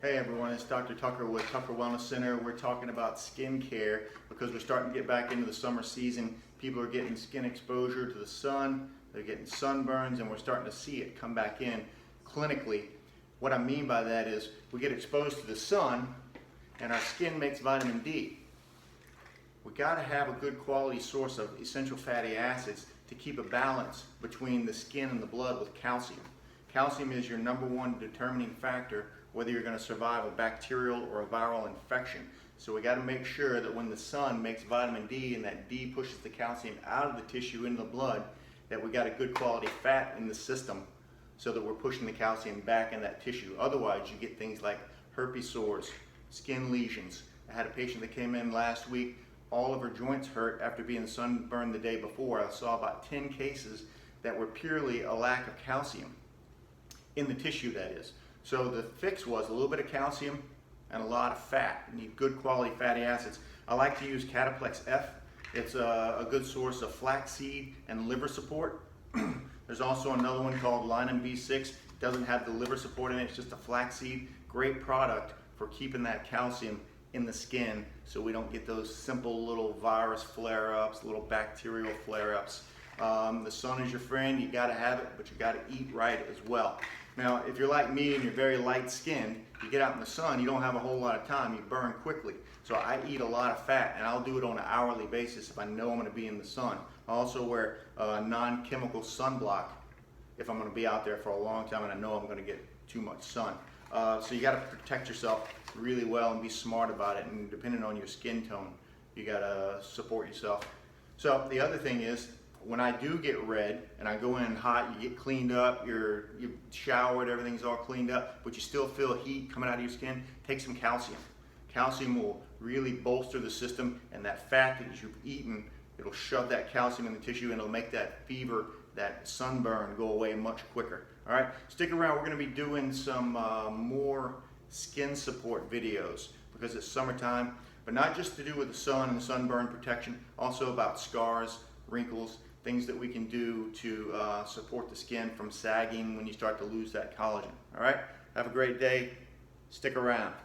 Hey everyone, it's Dr. Tucker with Tucker Wellness Center. We're talking about skin care because we're starting to get back into the summer season. People are getting skin exposure to the sun, they're getting sunburns, and we're starting to see it come back in clinically. What I mean by that is we get exposed to the sun and our skin makes vitamin D. We got to have a good quality source of essential fatty acids to keep a balance between the skin and the blood with calcium. Calcium is your number one determining factor whether you're going to survive a bacterial or a viral infection. So we got to make sure that when the sun makes vitamin D and that D pushes the calcium out of the tissue into the blood, that we got a good quality fat in the system so that we're pushing the calcium back in that tissue. Otherwise you get things like herpes sores, skin lesions. I had a patient that came in last week, all of her joints hurt after being sunburned the day before. I saw about 10 cases that were purely a lack of calcium in the tissue, that is. So the fix was a little bit of calcium and a lot of fat. You need good quality fatty acids. I like to use Cataplex F. It's a good source of flaxseed and liver support. There's also another one called Linum B6. It doesn't have the liver support in it, it's just a flaxseed. Great product for keeping that calcium in the skin so we don't get those simple little virus flare-ups, little bacterial flare-ups. The sun is your friend, you gotta have it, but you gotta eat right as well. Now, if you're like me and you're very light-skinned, you get out in the sun, you don't have a whole lot of time, you burn quickly. So I eat a lot of fat, and I'll do it on an hourly basis if I know I'm gonna be in the sun. I also wear a non-chemical sunblock if I'm gonna be out there for a long time and I know I'm gonna get too much sun. So you gotta protect yourself really well and be smart about it, and depending on your skin tone, you gotta support yourself. So the other thing is, when I do get red and I go in hot, you get cleaned up, you showered, everything's all cleaned up, but you still feel heat coming out of your skin, take some calcium. Calcium will really bolster the system, and that fat that you've eaten, it'll shove that calcium in the tissue and it'll make that fever, that sunburn go away much quicker. All right, stick around. We're gonna be doing some more skin support videos because it's summertime, but not just to do with the sun and the sunburn protection, also about scars, wrinkles, things that we can do to support the skin from sagging when you start to lose that collagen. All right, have a great day. Stick around.